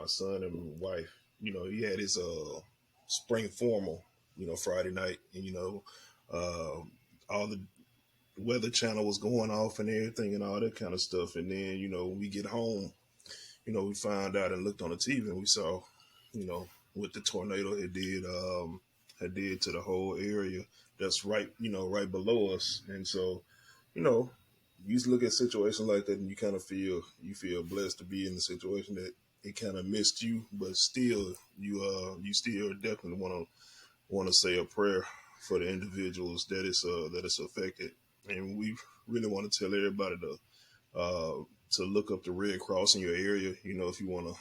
my son and my wife. He had his spring formal, Friday night, and all the Weather Channel was going off and everything and all that kind of stuff. And then when we get home, we found out and looked on the TV and we saw, what the tornado had did to the whole area that's right below us. And so, you look at situations like that and you feel blessed to be in the situation that it kind of missed you, but still you still definitely want to say a prayer for the individuals that it's affected. And we really want to tell everybody to look up the Red Cross in your area. If you want to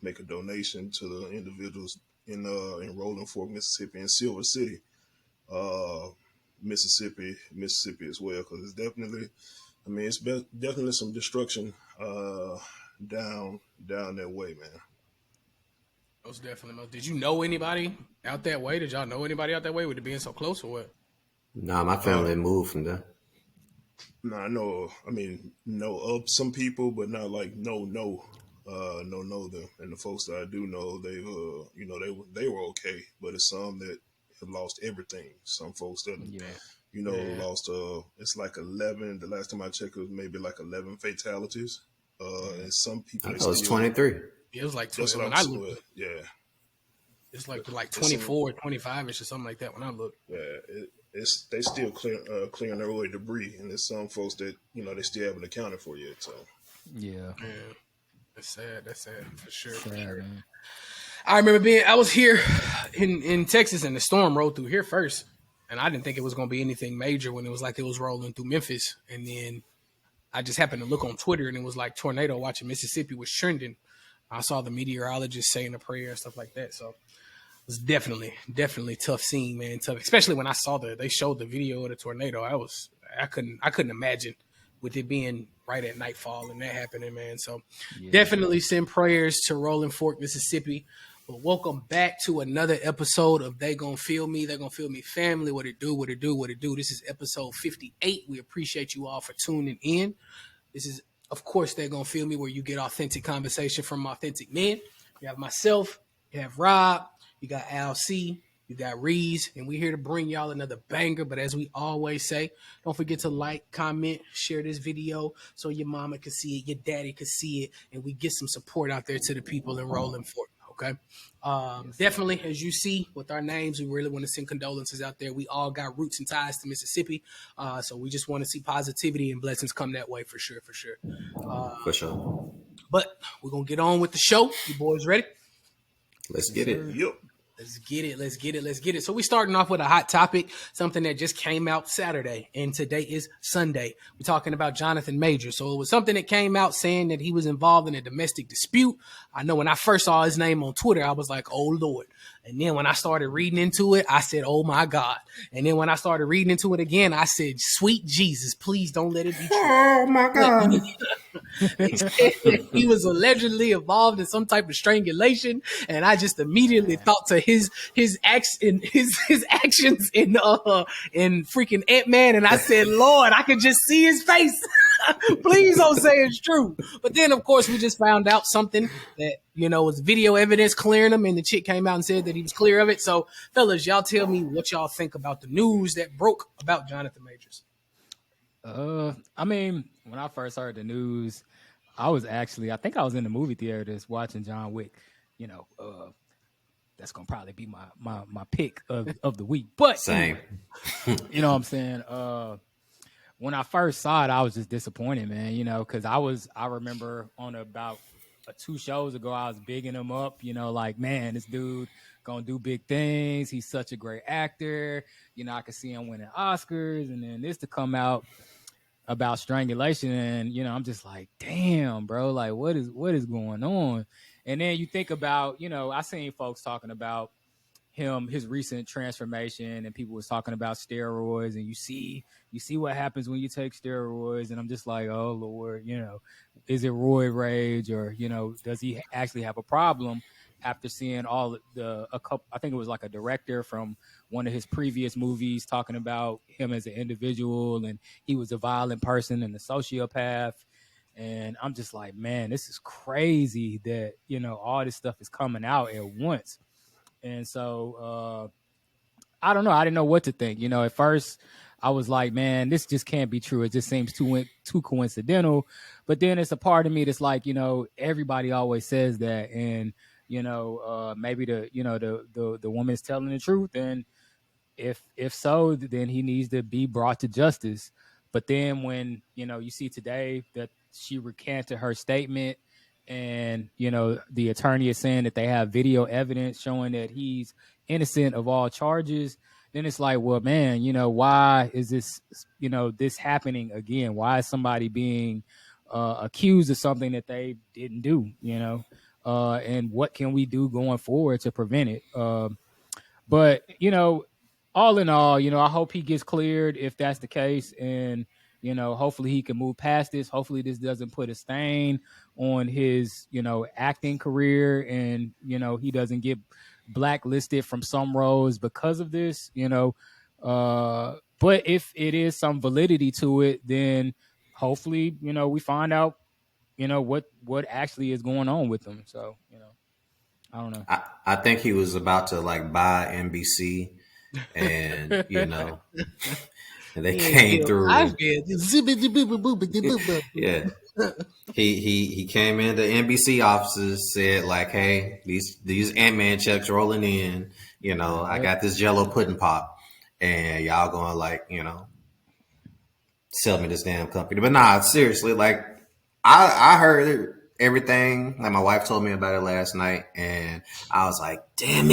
make a donation to the individuals in Rolling Fork, Mississippi, and Silver City, Mississippi as well, because it's definitely, definitely some destruction down that way, man. Most definitely. Did you know anybody out that way? Did y'all know anybody out that way with it being so close or what? Nah, my family moved from there. No, I know. Know of some people, but not like know them. And the folks that I do know, they were okay. But it's some that have lost everything. Some folks that lost. It's like 11. The last time I checked, it was maybe like 11 fatalities. And some people. I thought it was 23. It was like 20. When I looked, it's like 24, 25ish or something like that when I looked. Yeah, they still clearing their way debris, and there's some folks that they still haven't accounted for yet. So yeah, that's sad. That's sad for sure. Sad, man. I remember I was here in Texas, and the storm rolled through here first, and I didn't think it was going to be anything major when it was like it was rolling through Memphis, and then I just happened to look on Twitter, and it was like tornado watch in Mississippi was trending. I saw the meteorologist saying a prayer and stuff like that. So it was definitely tough scene, man. Tough, especially when I saw they showed the video of the tornado. I couldn't imagine with it being right at nightfall and that happening, man. So definitely send prayers to Rolling Fork, Mississippi. But welcome back to another episode of They Gon' Feel Me. They Gon' Feel Me family. What it do. This is episode 58. We appreciate you all for tuning in. This is, of course, They Gon' Feel Me, where you get authentic conversation from authentic men. You have myself, you have Rob, you got Al C, you got Reese, and we're here to bring y'all another banger. But as we always say, don't forget to like, comment, share this video so your mama can see it, your daddy can see it, and we get some support out there to the people in Rolling Fork. Okay. Definitely, as you see with our names, we really want to send condolences out there. We all got roots and ties to Mississippi. So we just want to see positivity and blessings come that way for sure. For sure. But we're going to get on with the show. You boys ready? Let's get it. Yep. Let's get it. So we're starting off with a hot topic, something that just came out Saturday, and today is Sunday. We're talking about Jonathan Majors. So it was something that came out saying that he was involved in a domestic dispute. I know when I first saw his name on Twitter, I was like, oh, Lord. And then when I started reading into it, I said, oh, my God. And then when I started reading into it again, I said, sweet Jesus, please don't let it be true. Oh, my God. He was allegedly involved in some type of strangulation, and I just immediately thought to his actions in freaking Ant-Man, and I said, Lord, I could just see his face. Please don't say it's true. But then, of course, we just found out something that was video evidence clearing him, and the chick came out and said that he was clear of it. So, fellas, y'all tell me what y'all think about the news that broke about Jonathan Majors. When I first heard the news, I think I was in the movie theater just watching John Wick. That's gonna probably be my pick of the week. But same. You know what I'm saying? When I first saw it, I was just disappointed, man, because I remember on about 2 shows ago, I was bigging him up, like, man, this dude gonna do big things. He's such a great actor. I could see him winning Oscars, and then this to come out about strangulation, and I'm just like, damn, bro, like what is going on? And then you think about, I seen folks talking about his recent transformation, and people was talking about steroids, and you see what happens when you take steroids, and I'm just like, oh Lord, is it roid rage, or does he actually have a problem after seeing a couple, I think it was like a director from one of his previous movies talking about him as an individual, and he was a violent person and a sociopath. And I'm just like, man, this is crazy that, all this stuff is coming out at once. And so I don't know. I didn't know what to think. At first I was like, man, this just can't be true. It just seems too coincidental. But then it's a part of me that's like, everybody always says that, and maybe the woman's telling the truth, and if so, then he needs to be brought to justice. But then when you see today that she recanted her statement, and the attorney is saying that they have video evidence showing that he's innocent of all charges, then it's like, well, man, why is this this happening again? Why is somebody being accused of something that they didn't do? And what can we do going forward to prevent it? But all in all, I hope he gets cleared if that's the case, and hopefully he can move past this. Hopefully this doesn't put a stain on his acting career, and he doesn't get blacklisted from some roles because of this. But if it is some validity to it, then hopefully we find out what actually is going on with them. So I don't know. I think he was about to like buy NBC, and and they came through. Yeah, he came into NBC offices, said like, "Hey, these Ant-Man checks rolling in. I got this Jello pudding pop, and y'all going like, sell me this damn company." But nah, seriously, like I heard everything. Like my wife told me about it last night, and I was like, damn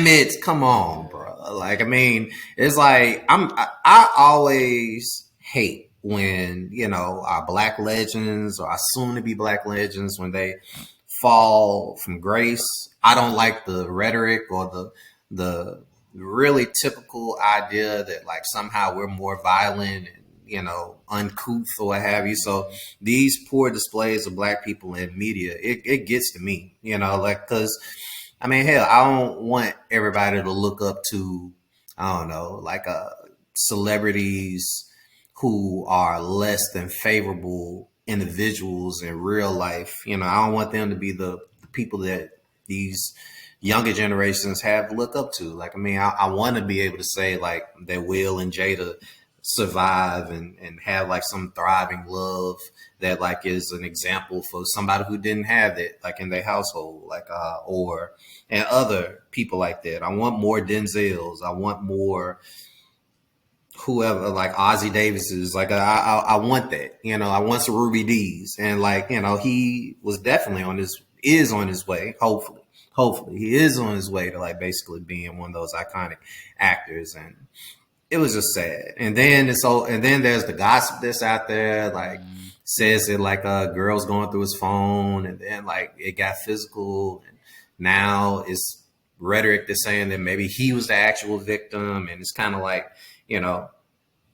it, come on, bro. Like, I mean, it's like I always hate when our black legends or our soon to be black legends, when they fall from grace. I don't like the rhetoric or the really typical idea that like somehow we're more violent and uncouth or what have you. So these poor displays of black people in media, it gets to me, like, because I mean, hell, I don't want everybody to look up to, I don't know, like celebrities who are less than favorable individuals in real life. I don't want them to be the people that these younger generations have to look up to. Like, I mean, I want to be able to say like that Will and Jada survive and have like some thriving love that like is an example for somebody who didn't have it like in their household, like or and other people like that. I want more Denzels. I want more whoever, like Ozzie Davis's. Like I want that. I want some Ruby D's, and like he was definitely is on his way. Hopefully he is on his way to like basically being one of those iconic actors. And it was just sad. And then there's the gossip that's out there, like says that like a girl's going through his phone, and then like it got physical, and now it's rhetoric that's saying that maybe he was the actual victim. And it's kind of like,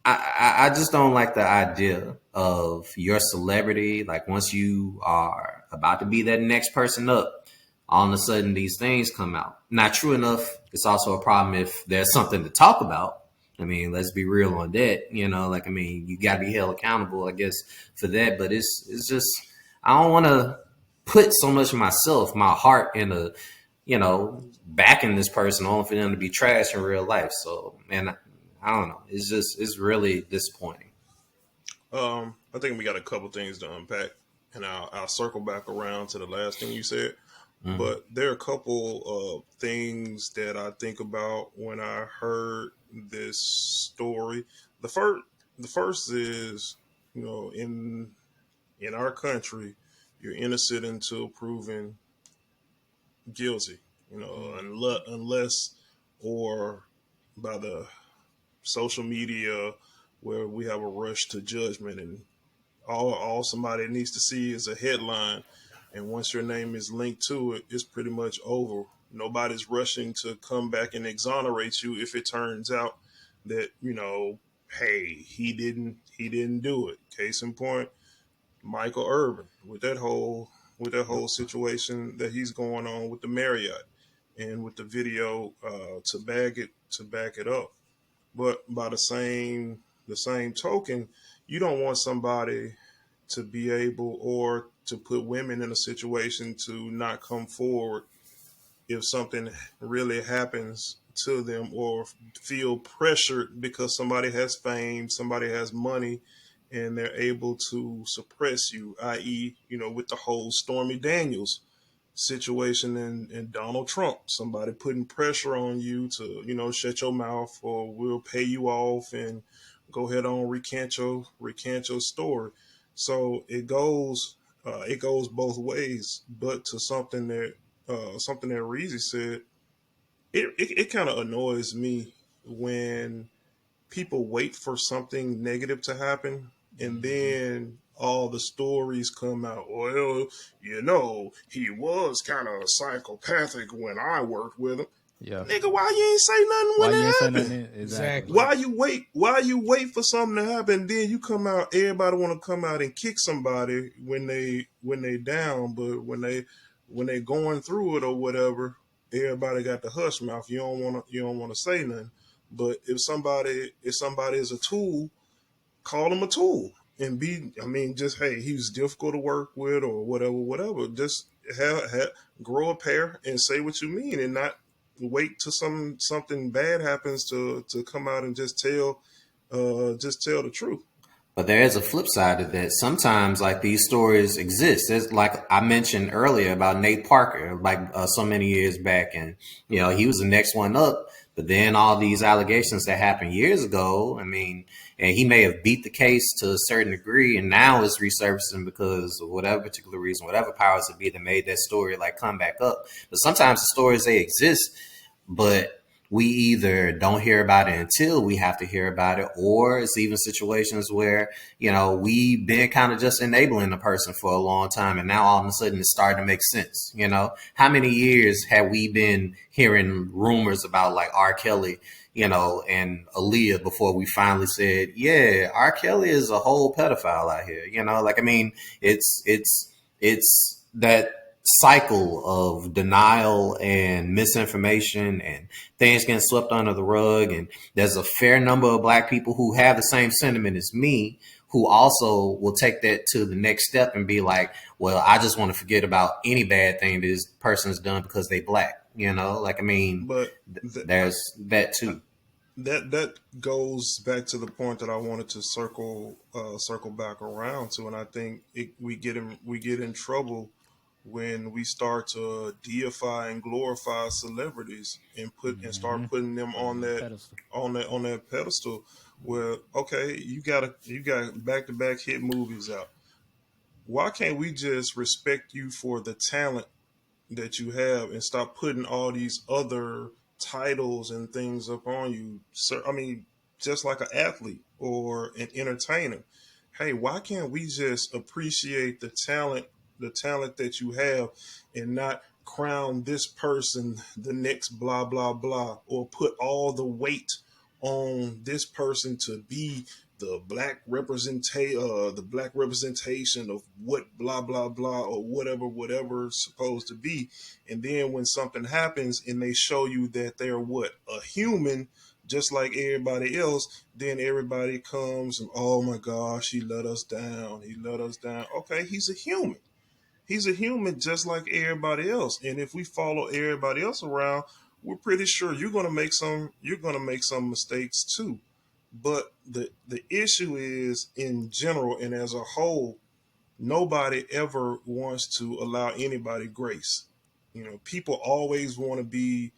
I just don't like the idea of your celebrity. Like once you are about to be that next person up, all of a sudden these things come out. Not true enough. It's also a problem if there's something to talk about. I mean, let's be real on that. Like, I mean, you got to be held accountable, I guess, for that. But it's just, I don't want to put so much of myself, my heart into, backing this person only for them to be trash in real life. So, man, I don't know. It's really disappointing. I think we got a couple things to unpack, and I'll circle back around to the last thing you said. Mm-hmm. But there are a couple of things that I think about when I heard this story. The first is, in our country, you're innocent until proven guilty. Unless or by the social media where we have a rush to judgment, and all somebody needs to see is a headline, and once your name is linked to it, it's pretty much over. Nobody's rushing to come back and exonerate you if it turns out that hey, he didn't do it. Case in point, Michael Irvin with that whole situation that he's going on with the Marriott, and with the video to back it up. But by the same token, you don't want somebody to be able, or to put women in a situation to not come forward if something really happens to them, or feel pressured because somebody has fame, somebody has money, and they're able to suppress you, i.e., with the whole Stormy Daniels situation and Donald Trump, somebody putting pressure on you to, shut your mouth or we'll pay you off and go ahead on recant your story. So it goes both ways. But to something that Reezy said, it kind of annoys me when people wait for something negative to happen and Mm-hmm. then all the stories come out. Well, he was kind of psychopathic when I worked with him. Yeah. Nigga, why you ain't say nothing when Why you it ain't say happened? nothing? Exactly. Exactly. Why you wait for something to happen, then you come out, everybody want to come out and kick somebody when they down, but when they going through it or whatever, everybody got the hush mouth. You don't want to say nothing. But if somebody is a tool, call them a tool and just, hey, he was difficult to work with or whatever. Just grow a pair and say what you mean, and not wait till something bad happens to come out and just tell the truth. But there is a flip side to that. Sometimes, like, these stories exist. It's like I mentioned earlier about Nate Parker, like so many years back, and he was the next one up. But then all these allegations that happened years ago. I mean, and he may have beat the case to a certain degree, and now it's resurfacing because of whatever particular reason, whatever powers that be that made that story like come back up. But sometimes the stories, they exist, but we either don't hear about it until we have to hear about it, or it's even situations where, we've been kind of just enabling the person for a long time. And now all of a sudden it's starting to make sense. How many years have we been hearing rumors about like R. Kelly, and Aaliyah before we finally said, yeah, R. Kelly is a whole pedophile out here, like, I mean, it's that cycle of denial and misinformation and things getting swept under the rug. And there's a fair number of Black people who have the same sentiment as me, who also will take that to the next step and be like, well, I just want to forget about any bad thing this person's done because they Black, like, I mean, But th- there's that too. that goes back to the point that I wanted to circle back around to, and I think we get in trouble when we start to deify and glorify celebrities and Mm-hmm. start putting them Put 'em on on the that pedestal. pedestal. Where, okay, you got back to back hit movies out. Why can't we just respect you for the talent that you have and stop putting all these other titles and things up on you? So, just like an athlete or an entertainer. Hey, why can't we just appreciate the talent that you have, and not crown this person the next blah blah blah, or put all the weight on this person to be the black representation of what blah blah blah, or whatever it's supposed to be. And then when something happens and they show you that they're what, a human just like everybody else, then everybody comes and, oh my gosh, he let us down. Okay, he's a human just like everybody else. And if we follow everybody else around, we're pretty sure you're gonna make some mistakes too. But the issue is, in general and as a whole, nobody ever wants to allow anybody grace. People always want to be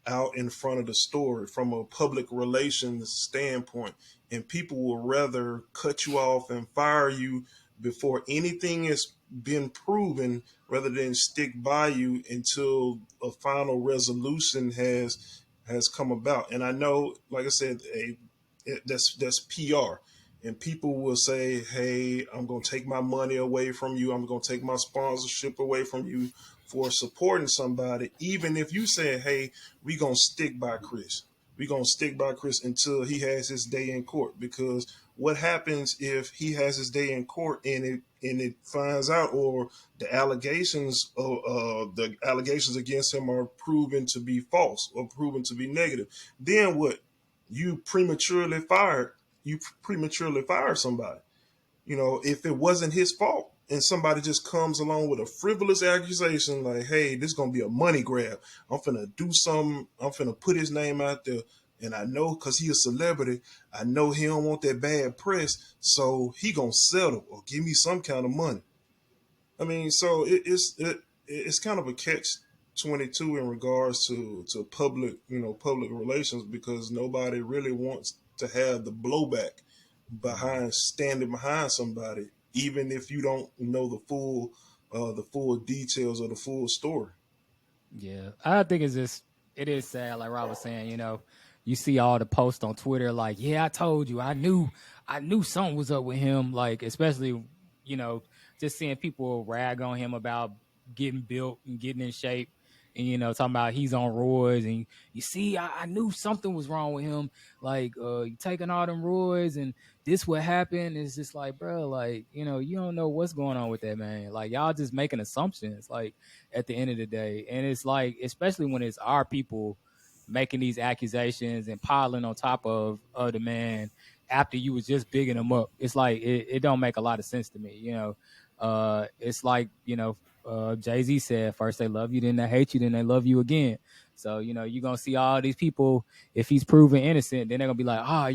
out in front of the story from a public relations standpoint, and people will rather cut you off and fire you before anything has been proven, rather than stick by you until a final resolution has come about. And I know, like I said, that's PR. And people will say, hey, I'm going to take my money away from you. I'm going to take my sponsorship away from you for supporting somebody. Even if you say, hey, we going to stick by Chris. We going to stick by Chris until he has his day in court. Because what happens if he has his day in court and it finds out, or the allegations against him are proven to be false or proven to be negative? Then what? You prematurely fired somebody. if it wasn't his fault and somebody just comes along with a frivolous accusation like, hey, this is going to be a money grab. I'm finna do something. I'm finna put his name out there. And I know because he a celebrity, I know he don't want that bad press. So he going to settle or give me some kind of money. I mean, so it's kind of a catch-22 in regards to public relations, because nobody really wants to have the blowback behind standing behind somebody, even if you don't know the full details of the full story. Yeah, I think it is sad. Like Rob was saying, you see all the posts on Twitter, like, yeah, I told you, I knew something was up with him. Like, especially, you know, just seeing people rag on him about getting built and getting in shape, and talking about he's on roids, and you see, I knew something was wrong with him. Like, you taking all them roids, and this what happened. It's just like, bro, like, you don't know what's going on with that man. Like, y'all just making assumptions. Like, at the end of the day. And it's like, especially when it's our people making these accusations and piling on top of the man after you was just bigging him up. It's like, it don't make a lot of sense to me. It's like, Jay-Z said, first they love you, then they hate you, then they love you again. So, you're going to see all these people, if he's proven innocent, then they're going to be like, I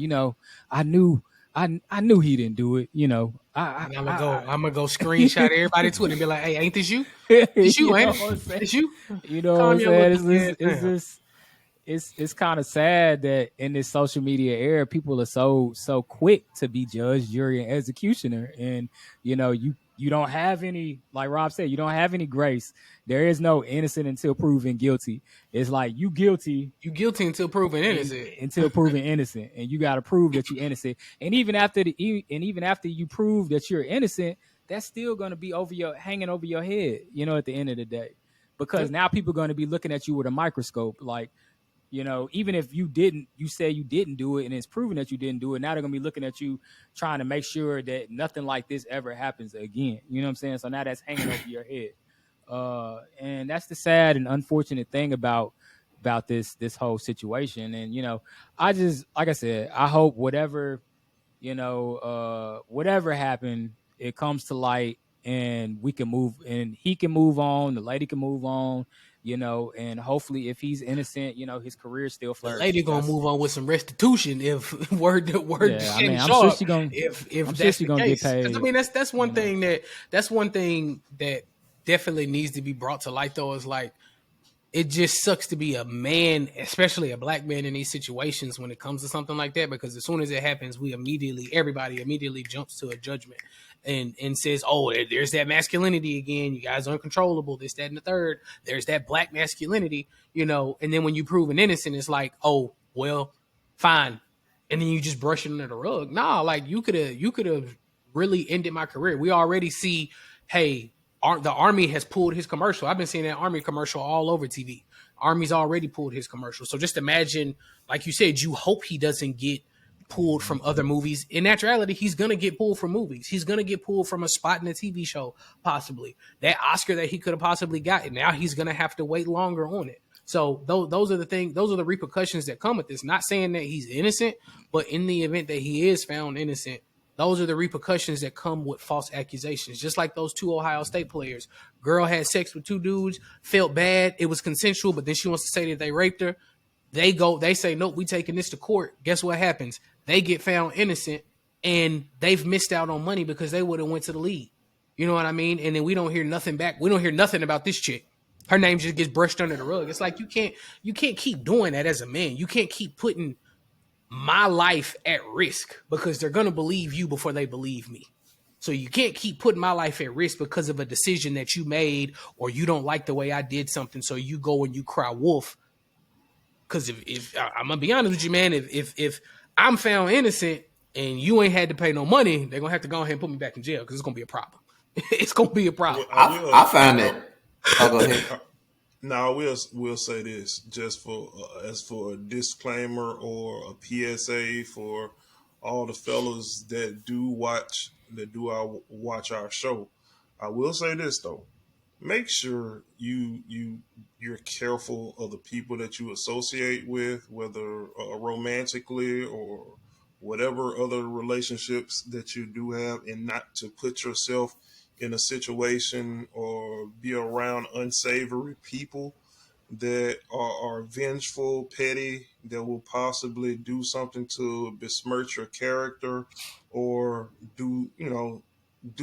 knew, I knew he didn't do it. And I'm gonna go screenshot everybody to it and be like, "Hey, ain't this you? It's you, You know ain't what I'm it? saying? It's you." You know what I'm Calm your saying? little ass It's down. just it's kind of sad that in this social media era, people are so quick to be judge, jury, and executioner, and you don't have any, like Rob said, you don't have any grace. There is no innocent until proven guilty. It's like you guilty You guilty until proven and innocent. until proven innocent, and you got to prove that you're innocent. And even after you prove that you're innocent, that's still going to be hanging over your head. At the end of the day, because Yep. now people are going to be looking at you with a microscope, like. Even if you say you didn't do it and it's proven that you didn't do it, now they're going to be looking at you trying to make sure that nothing like this ever happens again. You know what I'm saying? So now that's hanging over your head. And that's the sad and unfortunate thing about this whole situation. And, I just, like I said, I hope whatever happened, it comes to light and we can move and he can move on, the lady can move on, and hopefully if he's innocent, his career still The lady flourishes. gonna move on with some restitution if word Yeah, I getting mean, I'm sure sharp. she gonna If I'm sure that's she the gonna get case, because I paid, mean that's one you know. thing that definitely needs to be brought to light though, is like, it just sucks to be a man, especially a black man, in these situations when it comes to something like that, because as soon as it happens, everybody immediately jumps to a judgment and says, "Oh, there's that masculinity again. You guys are uncontrollable. This, that, and the third. There's that black masculinity, And then when you prove an innocent, it's like, oh, well, fine, and then you just brush it under the rug. Nah, like you could have really ended my career. We already see, hey, the Army has pulled his commercial. I've been seeing that Army commercial all over TV. Army's already pulled his commercial. So just imagine, like you said, you hope he doesn't get pulled from other movies. In actuality, he's gonna get pulled from movies. He's gonna get pulled from a spot in a TV show, possibly. That Oscar that he could have possibly gotten. Now he's gonna have to wait longer on it. So those are the things, those are the repercussions that come with this. Not saying that he's innocent, but in the event that he is found innocent, those are the repercussions that come with false accusations. Just like those two Ohio State players. Girl had sex with two dudes, felt bad. It was consensual, but then she wants to say that they raped her. They say, nope, we taking this to court. Guess what happens? They get found innocent and they've missed out on money because they would have went to the league. You know what I mean? And then we don't hear nothing back. We don't hear nothing about this chick. Her name just gets brushed under the rug. It's like you can't keep doing that as a man. You can't keep putting my life at risk because they're going to believe you before they believe me. So you can't keep putting my life at risk because of a decision that you made, or you don't like the way I did something. So you go and you cry wolf. Because if I'm going to be honest with you, man, if I'm found innocent and you ain't had to pay no money, they're going to have to go ahead and put me back in jail because it's going to be a problem. It's going to be a problem. I will. I find it. I, Oh, go ahead. Now, we'll say this just for as for a disclaimer or a PSA for all the fellas that watch our show. I will say this though: make sure you're careful of the people that you associate with, whether romantically or whatever other relationships that you do have, and not to put yourself in a situation or be around unsavory people that are vengeful, petty, that will possibly do something to besmirch your character, or do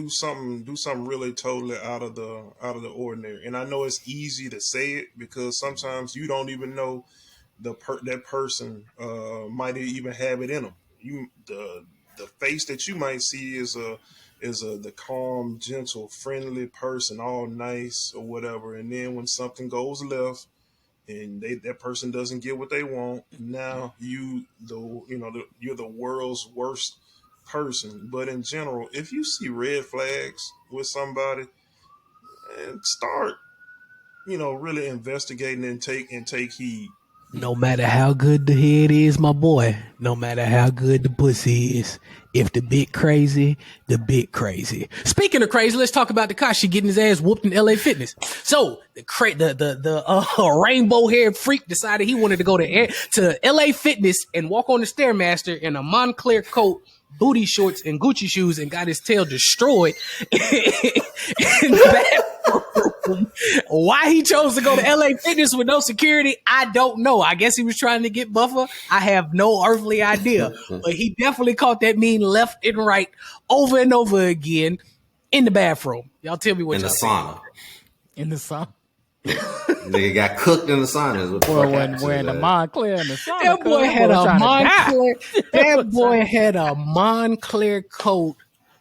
something really totally out of the ordinary. And I know it's easy to say it because sometimes you don't even know that person might even have it in them. The face that you might see is the calm, gentle, friendly person, all nice or whatever. And then when something goes left and that person doesn't get what they want, now you're the world's worst person. But in general, if you see red flags with somebody, and start really investigating and take heed. No matter how good the head is, my boy, no matter how good the pussy is, if the bit crazy, the bit crazy. Speaking of crazy, let's talk about Tekashi getting his ass whooped in LA Fitness. So the rainbow haired freak decided he wanted to go to LA Fitness and walk on the Stairmaster in a Montclair coat, booty shorts, and Gucci shoes, and got his tail destroyed in the bathroom. Why he chose to go to LA Fitness with no security, I don't know. I guess he was trying to get buffer. I have no earthly idea. But he definitely caught that mean left and right over and over again in the bathroom. Y'all tell me what y'all think. In the sauna. Nigga got cooked in the sauna. Boy wasn't wearing the Montclair in the sauna. That boy had a Montclair. That boy had a Montclair coat,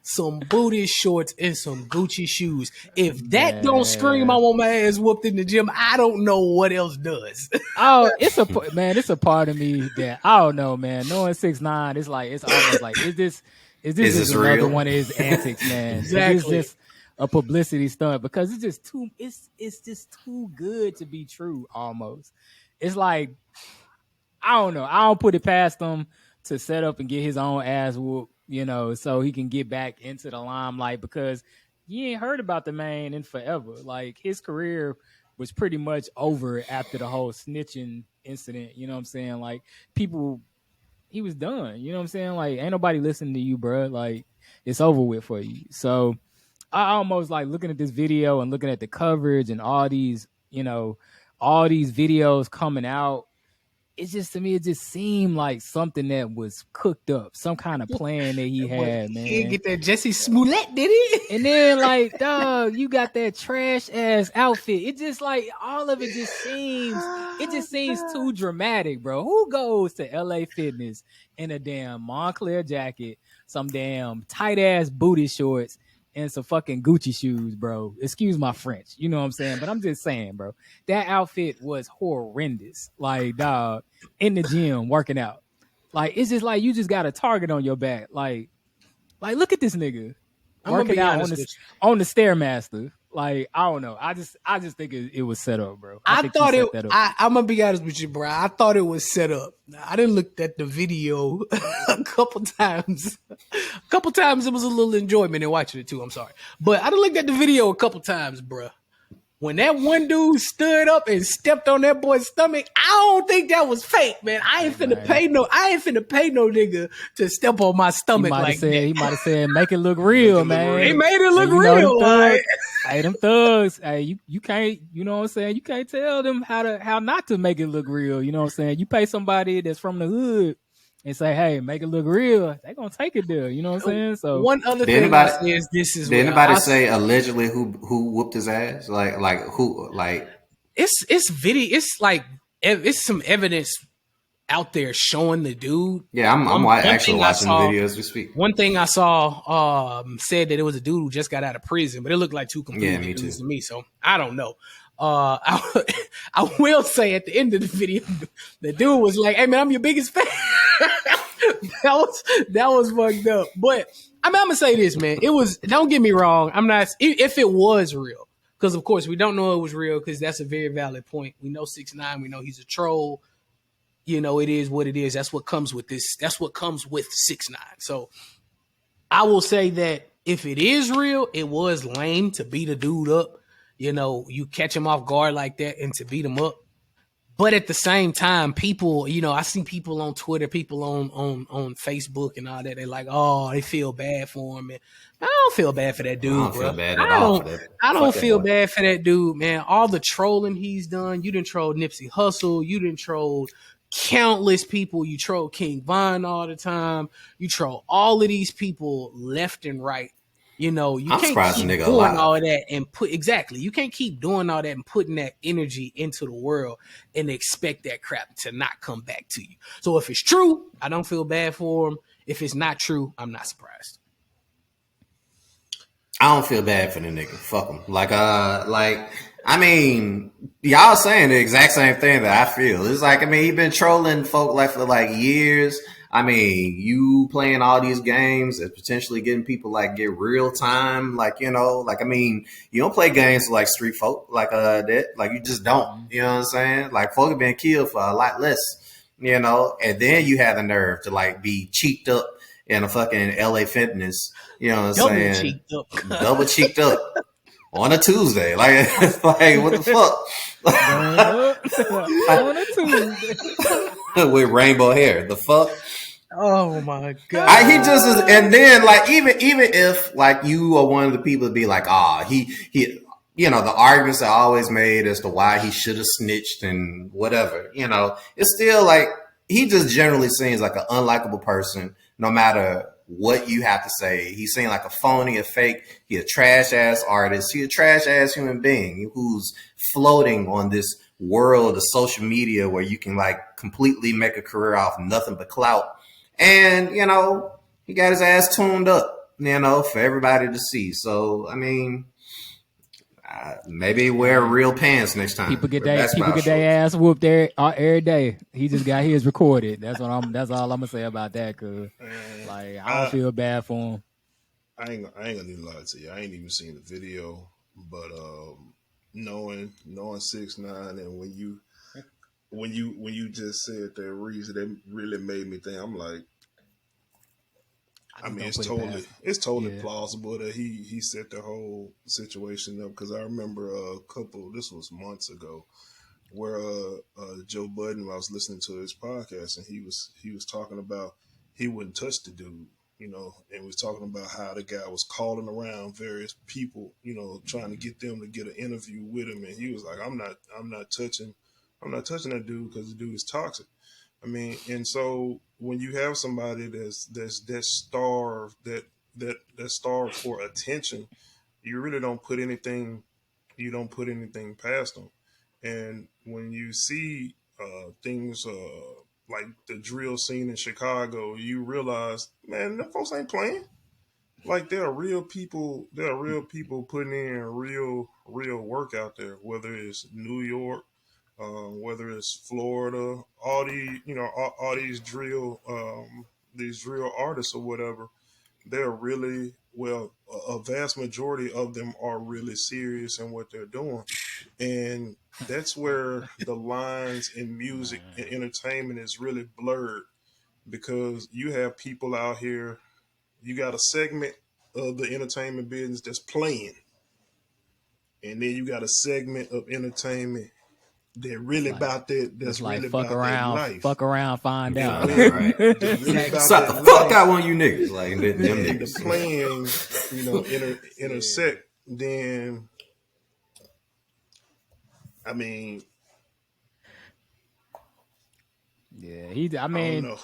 some booty shorts, and some Gucci shoes. If that don't scream, I want my ass whooped in the gym, I don't know what else does. Oh, it's a part of me that I don't know, man. Knowing 6ix9ine, it's almost like is this just another real? one of his antics, man? Exactly. Is this a publicity stunt? Because it's just too good to be true. Almost, it's like I don't know. I don't put it past him to set up and get his own ass whooped, so he can get back into the limelight, because you ain't heard about the man in forever. Like, his career was pretty much over after the whole snitching incident. You know what I'm saying? Like, he was done. You know what I'm saying? Like, ain't nobody listening to you, bro. Like, it's over with for you. So I almost like looking at this video and looking at the coverage and all these videos coming out. It's just, to me, it just seemed like something that was cooked up, some kind of plan that he had, man. He didn't get that Jesse Smollett, did he? And then, like, dog, you got that trash ass outfit. It just, like, all of it just seems too dramatic, bro. Who goes to LA Fitness in a damn Montclair jacket, some damn tight ass booty shorts, and some fucking Gucci shoes, bro? Excuse my French, you know what I'm saying? But I'm just saying, bro, that outfit was horrendous. Like, dog, in the gym working out. Like, it's just like you just got a target on your back. Like look at this nigga working out on the Stairmaster. Like, I don't know. I just think it was set up, bro. I'm gonna be honest with you, bro. I thought it was set up. I didn't look at the video a couple times. A couple times it was a little enjoyment in watching it too. I'm sorry, but I done looked at the video a couple times, bro. When that one dude stood up and stepped on that boy's stomach, I don't think that was fake, man. I ain't finna pay no nigga to step on my stomach like that. He might have said, make it look real, man. He made it look real. Hey, them thugs. Hey, you can't, you know what I'm saying? You can't tell them how not to make it look real. You know what I'm saying? You pay somebody that's from the hood and say, hey, make it look real, they gonna take it there. You know what I'm saying? So one other thing is this is did anybody say allegedly who whooped his ass? Like who? Like it's video. It's like it's some evidence out there showing the dude. Yeah, I'm actually watching the video as we speak. One thing I saw said that it was a dude who just got out of prison, but it looked like two completely dudes to me. So I don't know. I will say at the end of the video, the dude was like, "Hey man, I'm your biggest fan." that was fucked up. But I'm gonna say this, man. It was. Don't get me wrong. I'm not. If it was real, because of course we don't know it was real, because that's a very valid point. We know 6ix9ine. We know he's a troll. You know, it is what it is. That's what comes with this. That's what comes with 6ix9ine. So I will say that if it is real, it was lame to beat a dude up. You know, you catch him off guard like that and to beat him up. But at the same time, people, you know, I see people on Twitter, people on Facebook and all that. They're like, oh, they feel bad for him. And I don't feel bad for that dude, I don't bro. feel bad at all for that. I don't Fuck that feel boy. bad for that dude, man. All the trolling he's done. You done trolled Nipsey Hussle. You done trolled countless people. You troll King Von all the time. You troll all of these people left and right. You know, you I'm can't surprised keep the nigga doing alive. all that and you can't keep doing all that and putting that energy into the world and expect that crap to not come back to you. So if it's true, I don't feel bad for him. If it's not true, I'm not surprised. I don't feel bad for the nigga. Fuck him. Like, I mean, y'all saying the exact same thing that I feel. It's like, I mean, he been trolling folk like for like years. I mean, you playing all these games and potentially getting people like get real time, like, you know, like, I mean, you don't play games like street folk like that. Like, you just don't. You know what I'm saying? Like, folk have been killed for a lot less, you know, and then you have the nerve to like be cheeked up in a fucking LA Fitness. You know what I'm saying? Double cheeked up on a Tuesday. Like, it's like, what the fuck? On a Tuesday. With rainbow hair. The fuck? Oh my god! He just is, and then like even if like you are one of the people to be like, he, you know, the arguments are always made as to why he should have snitched and whatever. You know, it's still like he just generally seems like an unlikable person, no matter what you have to say. He seems like a phony, a fake. He a trash ass artist. He a trash ass human being who's floating on this world of social media where you can like completely make a career off nothing but clout. And, you know, he got his ass tuned up, you know, for everybody to see. So, I mean, maybe wear real pants next time. People get their ass whooped every day. He just got his recorded. That's all I'm gonna say about that. Cause like I don't feel bad for him. I ain't gonna need to lie to you. I ain't even seen the video, but knowing 6ix9ine and when you just said that reason, that really made me think. I'm like, I mean, it's totally plausible that he set the whole situation up. Because I remember this was months ago, where Joe Budden, I was listening to his podcast, and he was talking about he wouldn't touch the dude, you know, and was talking about how the guy was calling around various people, you know, trying to get them to get an interview with him, and he was like, I'm not touching that dude because the dude is toxic. I mean, and so when you have somebody that's starved for attention, you really don't put anything past them. And when you see things like the drill scene in Chicago, you realize, man, them folks ain't playing. Like, there are real people putting in real work out there, whether it's New York, whether it's Florida, all these drill artists or whatever. They're really, a vast majority of them are really serious in what they're doing. And that's where the lines in music and entertainment is really blurred, because you have people out here, you got a segment of the entertainment business that's playing, and then you got a segment of entertainment that really about that. That's like really fuck about around, that life. fuck around, find out. Right. Really Stop the fuck out on you niggas. Like, them and niggas. the plans, you know, intersect. Then, I mean, Yeah, I I mean, don't know.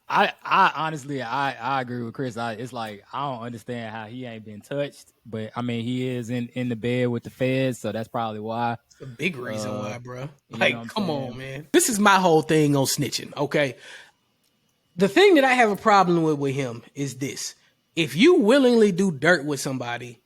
I honestly, I agree with Chris. It's like I don't understand how he ain't been touched, but I mean, he is in the bed with the feds, so that's probably why. A big reason why, bro. you Like, know what I'm come saying? on, man. This is my whole thing on snitching, okay? The thing that I have a problem with him is this. If you willingly do dirt with somebody,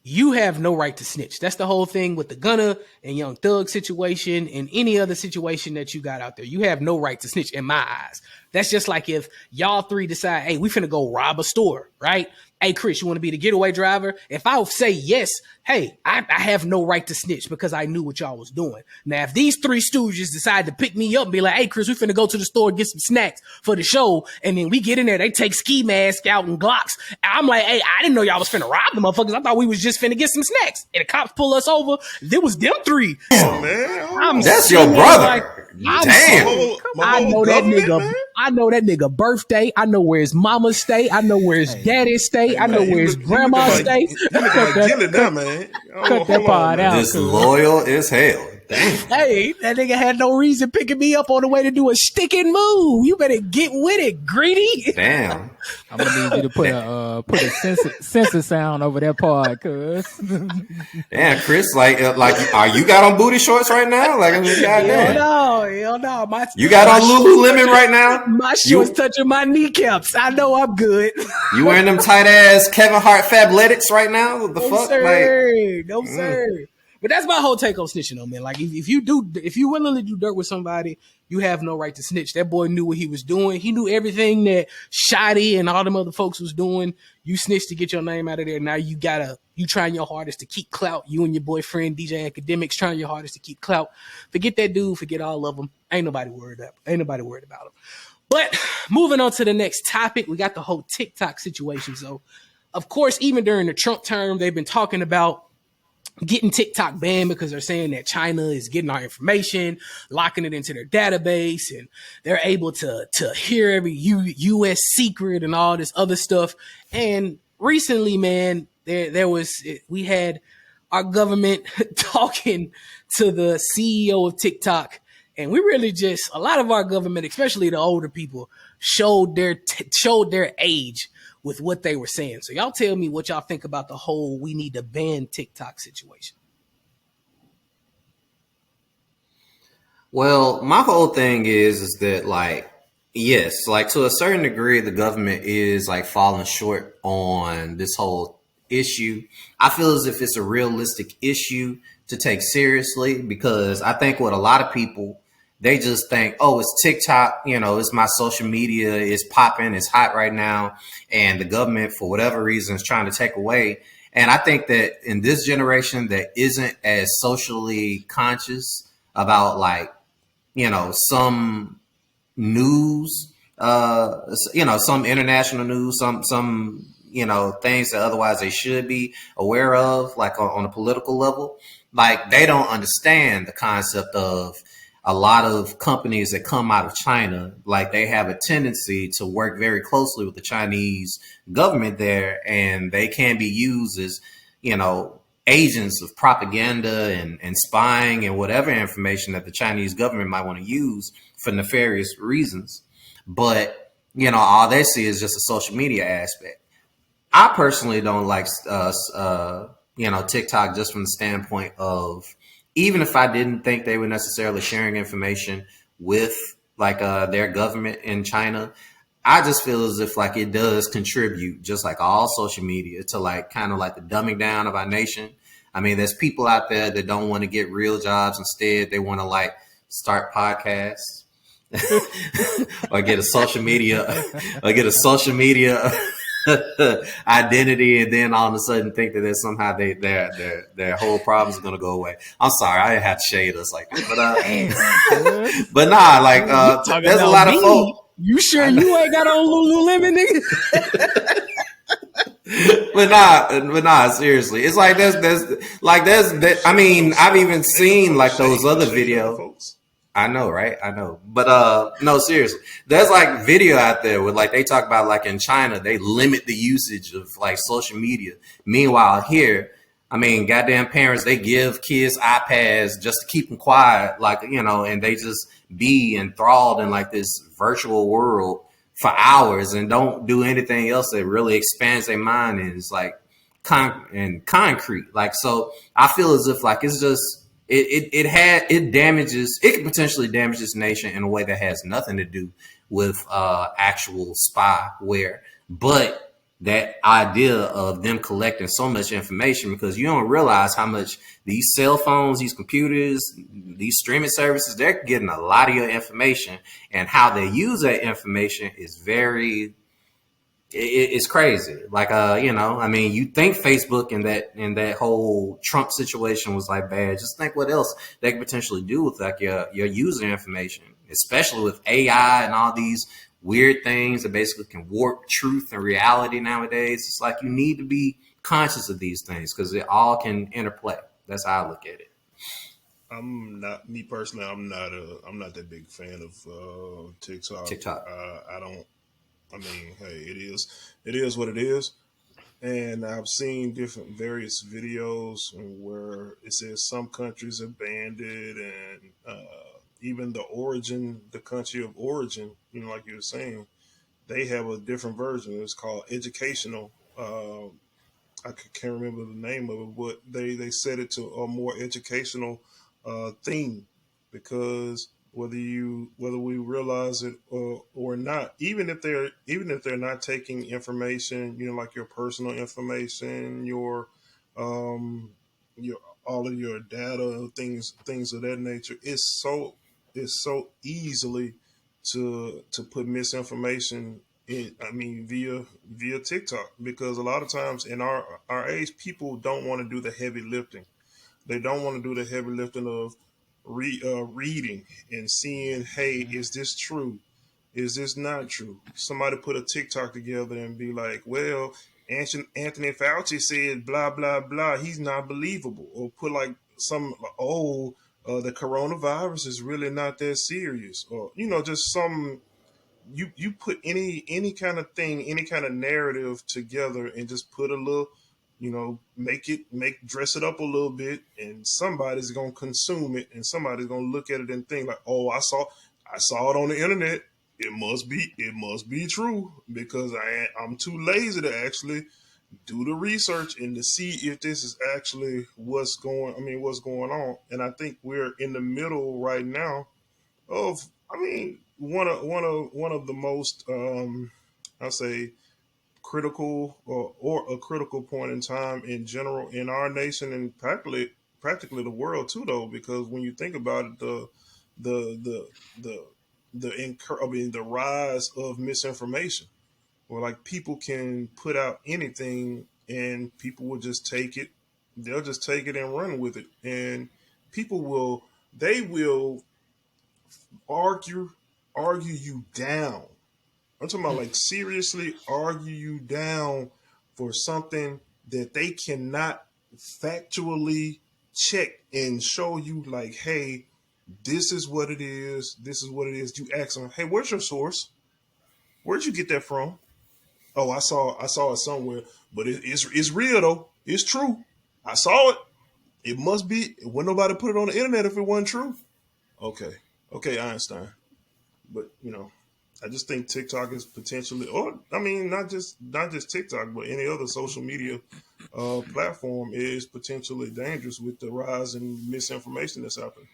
you have no right to snitch. That's the whole thing with the Gunna and Young Thug situation and any other situation that you got out there. You have no right to snitch in my eyes. That's just like if y'all three decide, hey, we finna go rob a store, right? Hey, Chris, you want to be the getaway driver? If I say yes, hey, I have no right to snitch because I knew what y'all was doing. Now, if these three stooges decide to pick me up and be like, hey, Chris, we finna go to the store, get some snacks for the show, and then we get in there, they take ski masks out and Glocks. I'm like, hey, I didn't know y'all was finna rob the motherfuckers. I thought we was just finna get some snacks. And the cops pull us over. There was them three. Man, That's your brother. Damn. I whole know that government, nigga. man. I know that nigga birthday. I know where his mama stay. I know where his daddy stay. Hey I know man, where his he looking grandma like stay. Gilly now, man. Oh, cut that hold on, part man. out. Disloyal as hell. Damn. Hey, that nigga had no reason picking me up on the way to do a stick and move. You better get with it, greedy. Damn. I'm gonna need you to put a sensor sound over that part, cuz. Damn, Chris, are you got on booty shorts right now? Like, I mean, goddamn. Hell no. You got on Lululemon right now? My shorts touching my kneecaps. I know I'm good. You wearing them tight ass Kevin Hart Fabletics right now? What the No, fuck? sir. No, sir. But that's my whole take on snitching, though, man. Like, if you willingly do dirt with somebody, you have no right to snitch. That boy knew what he was doing. He knew everything that Shotty and all them other folks was doing. You snitched to get your name out of there. Now you trying your hardest to keep clout. You and your boyfriend, DJ Academics, trying your hardest to keep clout. Forget that dude. Forget all of them. Ain't nobody worried about him. But moving on to the next topic, we got the whole TikTok situation. So, of course, even during the Trump term, they've been talking about getting TikTok banned because they're saying that China is getting our information, locking it into their database, and they're able to hear every U.S. secret and all this other stuff. And recently, man, we had our government talking to the CEO of TikTok, and we really a lot of our government, especially the older people, showed their age with what they were saying. So y'all tell me what y'all think about the whole we need to ban TikTok situation. Well, my whole thing is that, like, yes, like, to a certain degree, the government is like falling short on this whole issue. I feel as if it's a realistic issue to take seriously, because I think what a lot of people, they just think, oh, it's TikTok, it's my social media, it's popping, it's hot right now, and the government, for whatever reason, is trying to take away. And I think that in this generation that isn't as socially conscious about, like, some news, some international news, some things that otherwise they should be aware of, like on a political level, like, they don't understand the concept of a lot of companies that come out of China. Like, they have a tendency to work very closely with the Chinese government there, and they can be used as, agents of propaganda and spying and whatever information that the Chinese government might want to use for nefarious reasons. But, all they see is just a social media aspect. I personally don't like, TikTok, just from the standpoint of, even if I didn't think they were necessarily sharing information with, like, their government in China, I just feel as if, like, it does contribute, just like all social media, to, like, kind of like the dumbing down of our nation. I mean, there's people out there that don't want to get real jobs. Instead, they want to, like, start podcasts or get a social media identity, and then all of a sudden think that there's somehow their whole problems are gonna go away. I'm sorry, I didn't have to shade us like that, but nah, like, there's a lot of folk. You sure you ain't got on Lululemon, nigga? But nah, seriously, it's like I mean, I've even seen, like, those other videos. I know, right? I know. But no, seriously. There's, like, video out there where, like, they talk about, like, in China, they limit the usage of, like, social media. Meanwhile, here, I mean, goddamn parents, they give kids iPads just to keep them quiet, like, and they just be enthralled in, like, this virtual world for hours and don't do anything else that really expands their mind and is, like, concrete. Like, so I feel as if, like, it's just, it can potentially damage this nation in a way that has nothing to do with actual spyware, but that idea of them collecting so much information, because you don't realize how much these cell phones, these computers, these streaming services, they're getting a lot of your information, and how they use that information is it's crazy. Like, I mean, you think Facebook and that whole Trump situation was, like, bad. Just think what else they could potentially do with, like, your user information, especially with AI and all these weird things that basically can warp truth and reality nowadays. It's like, you need to be conscious of these things because it all can interplay. That's how I look at it. I'm not me personally. I'm not that big fan of TikTok. TikTok. I don't. I mean, hey, it is what it is. And I've seen different various videos where it says some countries have banned it, and even the country of origin, like you were saying, they have a different version. It's called educational. I can't remember the name of it, but they set it to a more educational theme, because whether we realize it or not, even if they're not taking information, like your personal information, um, your all of your data, things of that nature, it's so easily to put misinformation I mean, via TikTok, because a lot of times in our age, people don't want to do the heavy lifting. They don't want to do the heavy lifting of reading and seeing, hey, is this true? Is this not true? Somebody put a TikTok together and be like, well, Anthony Fauci said blah blah blah. He's not believable. Or put like the coronavirus is really not that serious, or just some you put any kind of thing, any kind of narrative together, and just put a little, make dress it up a little bit, and somebody's gonna consume it, and somebody's gonna look at it and think like, oh, I saw it on the internet. It must be true, because I'm too lazy to actually do the research and to see if this is actually what's going on. And I think we're in the middle right now of, I mean, one of the most I'll say critical, or a critical point in time in general in our nation, and practically the world too, though, because when you think about it, the the the the rise of misinformation, where like people can put out anything and people will just take it. They'll just take it and run with it, and people will argue argue you down. I'm talking about like seriously argue you down for something that they cannot factually check and show you, like, hey, this is what it is. This is what it is. You ask them, hey, where's your source? Where'd you get that from? Oh, I saw it somewhere, but it's real though. It's true. I saw it. It must be. When nobody put it on the internet if it wasn't true. Okay, okay, Einstein. But I just think TikTok is potentially, or I mean, not just TikTok, but any other social media platform is potentially dangerous with the rise in misinformation that's happening.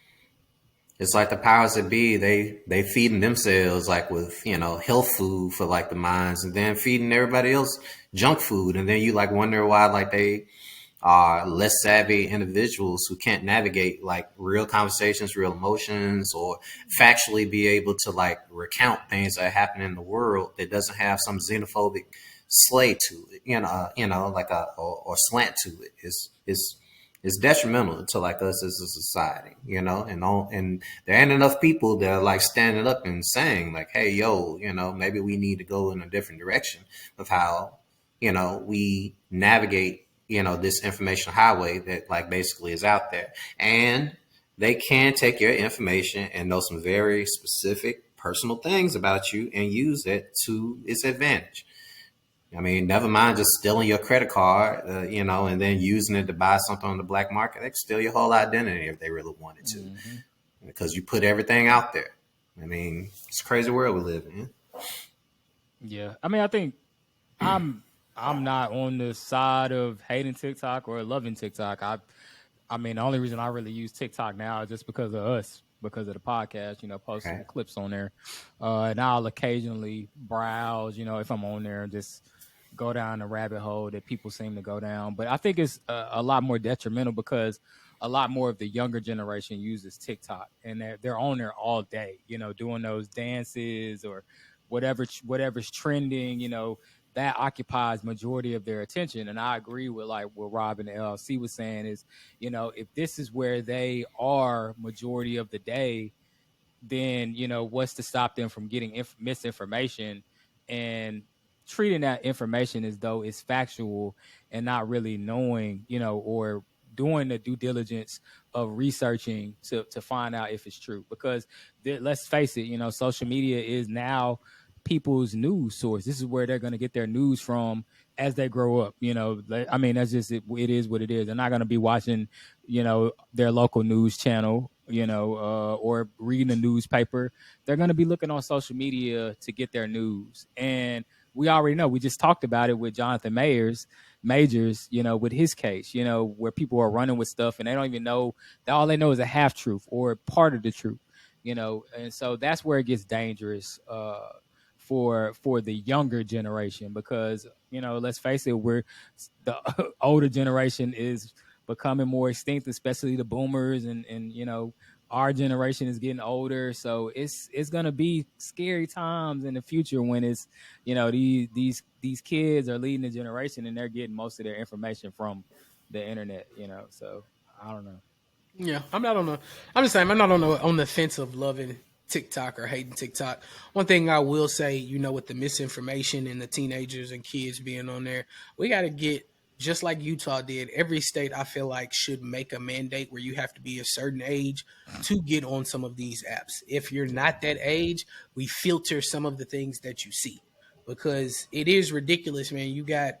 It's like the powers that be, they feeding themselves like with, health food for like the minds, and then feeding everybody else junk food. And then you like wonder why like they are less savvy individuals who can't navigate like real conversations, real emotions, or factually be able to like recount things that happen in the world that doesn't have some xenophobic slay to it, like or slant to it. It's detrimental to like us as a society, and there ain't enough people that are like standing up and saying like, hey, yo, maybe we need to go in a different direction of how, we navigate, this information highway that like basically is out there. And they can take your information and know some very specific personal things about you and use it to its advantage. I mean, never mind just stealing your credit card, and then using it to buy something on the black market. They could steal your whole identity if they really wanted to, because you put everything out there. I mean, it's a crazy world we live in. Yeah, I mean, I think I'm not on the side of hating TikTok or loving TikTok. I mean, the only reason I really use TikTok now is just because of us, because of the podcast, posting Okay. the clips on there. And I'll occasionally browse, if I'm on there, and just go down the rabbit hole that people seem to go down. But I think it's a lot more detrimental because a lot more of the younger generation uses TikTok, and they're on there all day, doing those dances or whatever's trending, that occupies majority of their attention. And I agree with like what Rob and the LLC was saying is, if this is where they are majority of the day, then what's to stop them from getting misinformation and treating that information as though it's factual and not really knowing, or doing the due diligence researching to find out if it's true. Because let's face it, social media is now people's news source. This is where they're going to get their news from as they grow up. I mean, that's just it. It is what it is. They're not going to be watching, their local news channel, or reading a newspaper. They're going to be looking on social media to get their news. And we already know. We just talked about it with Jonathan Majors, with his case, where people are running with stuff and they don't even know. All they know is a half truth or part of the truth, and so that's where it gets dangerous for the younger generation, because let's face it, the older generation is becoming more extinct, especially the boomers, and our generation is getting older. So it's gonna be scary times in the future when it's these kids are leading the generation and they're getting most of their information from the internet. So I don't know. Yeah, I'm just saying, I'm not on the fence of loving TikTok or hating TikTok. One thing I will say, with the misinformation and the teenagers and kids being on there, we got to get, just like Utah did, every state I feel like should make a mandate where you have to be a certain age to get on some of these apps. If you're not that age, we filter some of the things that you see, because it is ridiculous, man. You got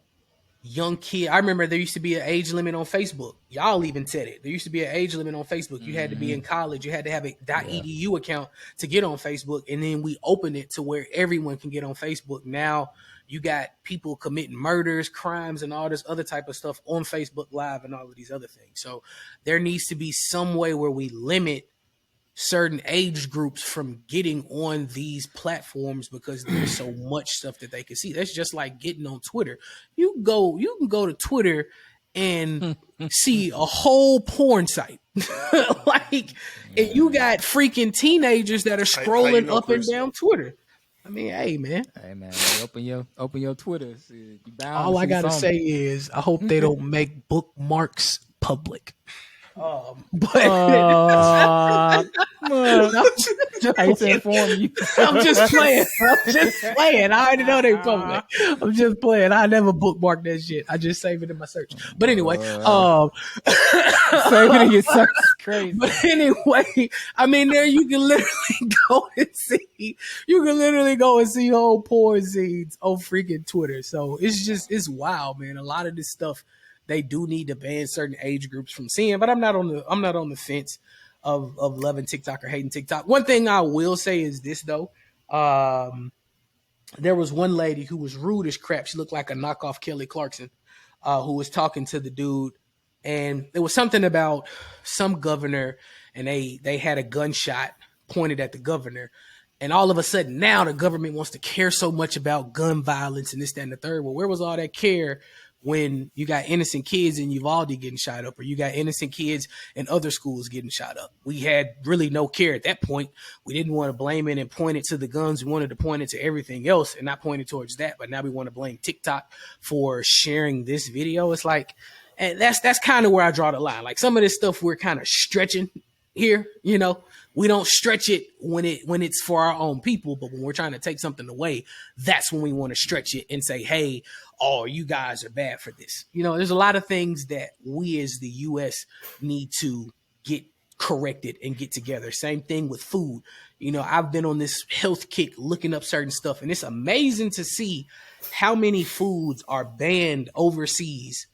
young kid. I remember there used to be an age limit on Facebook. Y'all even said it. There used to be an age limit on Facebook. You had to be in college. You had to have a .edu account to get on Facebook. And then we opened it to where everyone can get on Facebook. Now you got people committing murders, crimes, and all this other type of stuff on Facebook Live and all of these other things. So there needs to be some way where we limit certain age groups from getting on these platforms, because there's so much stuff that they can see. That's just like getting on Twitter. You can go to Twitter and see a whole porn site. And you got freaking teenagers that are scrolling up and down Twitter. I mean, hey man, open your Twitter. All I gotta say is I hope they don't make bookmarks public. But I hate to inform you. I'm just playing. I already know they public. I'm just playing. I never bookmark that shit. I just save it in my search. But anyway, saving in your search is crazy. But anyway, I mean, there you can literally go and see whole porn scenes on freaking Twitter. So it's wild, man. A lot of this stuff they do need to ban certain age groups from seeing, but I'm not on the fence of loving TikTok or hating TikTok. One thing I will say is this though. There was one lady who was rude as crap. She looked like a knockoff Kelly Clarkson, who was talking to the dude, and it was something about some governor, and they had a gunshot pointed at the governor. And all of a sudden now the government wants to care so much about gun violence and this, that, and the third. Well, where was all that care when you got innocent kids in Uvalde getting shot up, or you got innocent kids in other schools getting shot up? We had really no care at that point. We didn't want to blame it and point it to the guns. We wanted to point it to everything else and not point it towards that. But now we want to blame TikTok for sharing this video. It's like, and that's kind of where I draw the line. Like some of this stuff we're kind of stretching here, we don't stretch it when it's for our own people, but when we're trying to take something away, that's when we want to stretch it and say, hey, oh, you guys are bad for this. There's a lot of things that we as the U.S. need to get corrected and get together. Same thing with food. I've been on this health kick looking up certain stuff, and it's amazing to see how many foods are banned overseas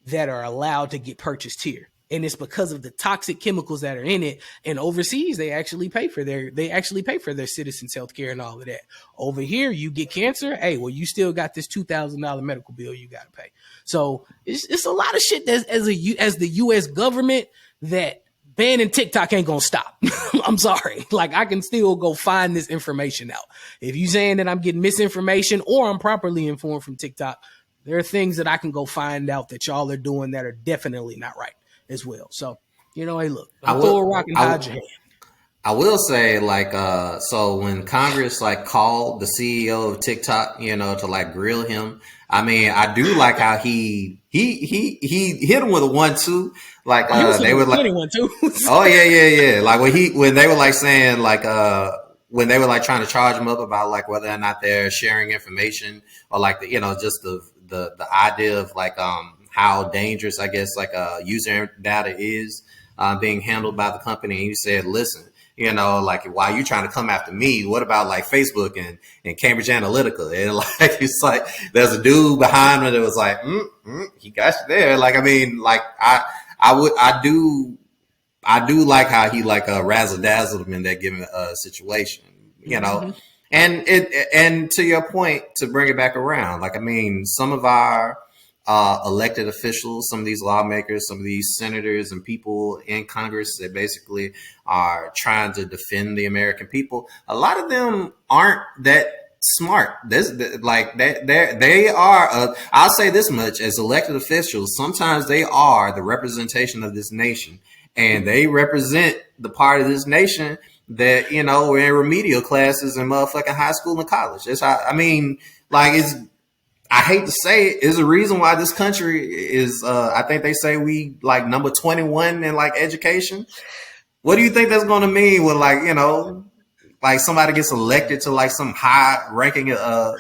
that are allowed to get purchased here. And it's because of the toxic chemicals that are in it. And overseas, they actually pay for their citizens' health care and all of that. Over here, you get cancer. Hey, well, you still got this $2,000 medical bill you got to pay. So it's a lot of shit that as the U.S. government that banning TikTok ain't gonna stop. I'm sorry. Like I can still go find this information out. If you saying that I'm getting misinformation or I'm properly informed from TikTok, there are things that I can go find out that y'all are doing that are definitely not right as well. So, hey, look, throw a rock and hide your hand. I will say, so when Congress called the CEO of TikTok, to grill him. I mean, I do like how he hit him with a 1-2. They were like, 1-2. Oh yeah. Like when they were saying when they were trying to charge him up about whether or not they're sharing information or just the idea of how dangerous I guess user data is. being handled by the company. And you said, listen, you know, like, why you trying to come after me? What about like Facebook and Cambridge Analytica? And like, it's like, there's a dude behind me that was like, he got you there. Like, I mean, like, I do like how he like razzle dazzled him in that given situation, you know. And to your point, to bring it back around, like, I mean, some of our elected officials, some of these lawmakers, some of these senators and people in Congress that basically are trying to defend the American people, a lot of them aren't that smart. They are. I'll say this much: as elected officials, sometimes they are the representation of this nation, and they represent the part of this nation that, you know, we're in remedial classes in motherfucking high school and college. That's how, I mean, like, it's, I hate to say it, is a reason why this country is, I think they say we like number 21 in like education. What do you think that's going to mean when, like, you know, like somebody gets elected to like some high ranking ass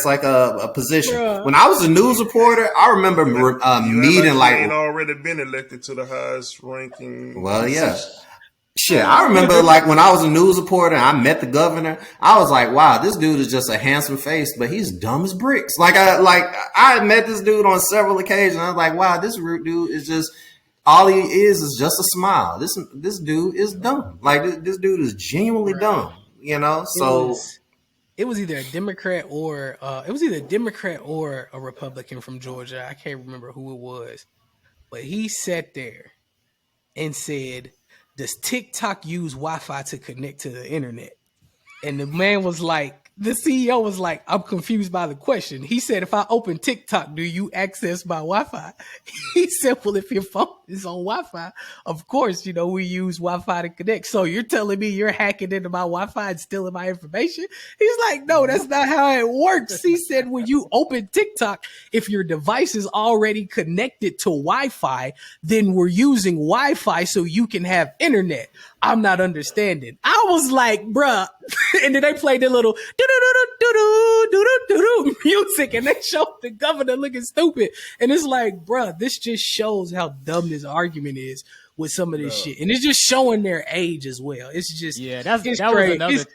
like a position? Bruh. When I was a news reporter, I remember meeting like like, ain't already been elected to the highest ranking well, yeah. position. Shit, I remember like when I was a news reporter and I met the governor, I was like, wow, this dude is just a handsome face, but he's dumb as bricks. I met this dude on several occasions. I was like, wow, this dude is just, all he is just a smile. This dude is dumb. Like, this dude is genuinely dumb, you know? So It was either a Democrat or a Republican from Georgia. I can't remember who it was, but he sat there and said, "Does TikTok use Wi-Fi to connect to the internet?" And the man was like, the CEO was like, "I'm confused by the question." He said, "If I open TikTok, do you access my Wi-Fi?" He said, "Well, if your phone is on Wi-Fi, of course, you know, we use Wi-Fi to connect. So you're telling me you're hacking into my Wi-Fi and stealing my information?" He's like, "No, that's not how it works." He said, "When you open TikTok, if your device is already connected to Wi-Fi, then we're using Wi-Fi so you can have internet. I'm not understanding." I was like, bruh. And then they played the little music and they showed the governor looking stupid. And it's like, bruh, this just shows how dumb this argument is with some of this shit. And it's just showing their age as well. It's just, that was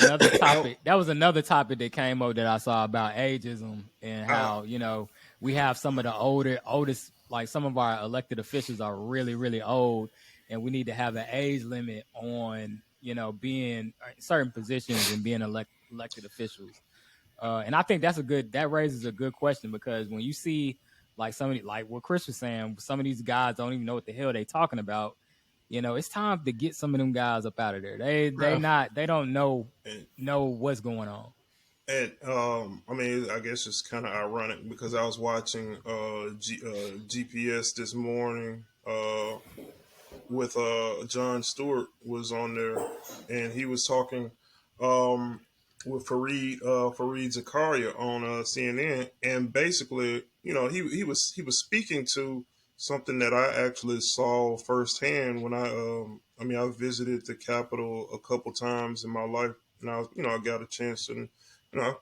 another topic. That was another topic that came up that I saw about ageism and how, you know, we have some of the oldest, like some of our elected officials are really, really old, and we need to have an age limit on, you know, being certain positions and being elected officials. And I think that raises a good question, because when you see like somebody, like what Chris was saying, some of these guys don't even know what the hell they talking about. You know, it's time to get some of them guys up out of there. They don't know what's going on. And I mean, I guess it's kind of ironic because I was watching GPS this morning with Jon Stewart was on there, and he was talking with Fareed Zakaria on CNN, and basically, you know, he was speaking to something that I actually saw firsthand when I mean, I visited the Capitol a couple times in my life, and I got a chance to, I